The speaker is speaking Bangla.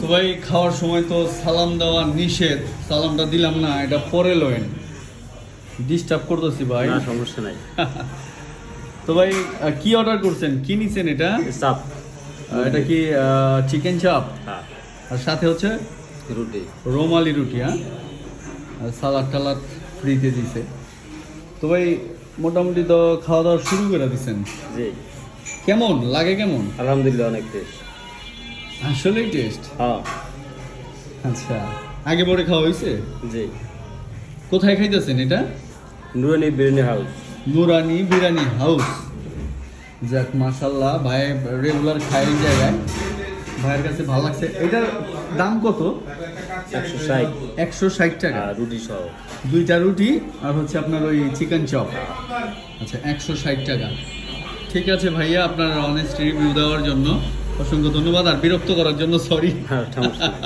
তো ভাই খাওয়ার সময় তো সালাম দেওয়া নিষেধ, সালামটা দিলাম না, এটা পরে লয়েন, ডিস্টার্ব করতেছি ভাই। না সমস্যা নাই। তো ভাই কি অর্ডার করছেন, কি নিছেন এটা? চাপ। এটা কি চিকেন চাপ হ্যাঁ। আর সাথে হচ্ছে রুটি। রোমালি রুটি, হ্যাঁ, আর সালাদ টালাদ ফ্রিতে দিছে। তো ভাই মোটামুটি তো খাওয়া দাওয়া শুরু করে দিচ্ছেন, জি। কেমন লাগে, কেমন? আলহামদুলিল্লাহ অনেক টেস্ট। আসলেই টেস্ট। হ্যাঁ। আচ্ছা, আগে পরে খাওয়া হয়েছে? জি। কোথায় খাইতেছেন এটা? নুরানি বিরিয়ানি হাউস। নুরানি বিরিয়ানি হাউস। যাক মাশাল্লাহ, ভাই রেগুলার খাই এই জায়গায়, ভাইয়ের কাছে ভালো লাগছে। এটার দাম কত? 160। 160 টাকা, আর রুটি সহ। দুইটা রুটি আর হচ্ছে আপনার ওই চিকেন চপ। আচ্ছা, 160 টাকা। ঠিক আছে ভাইয়া, আপনার অনেস্ট রিভিউ দেওয়ার জন্য অসংখ্য ধন্যবাদ, আর বিরক্ত করার জন্য সরি। হ্যাঁ সমস্যা নাই।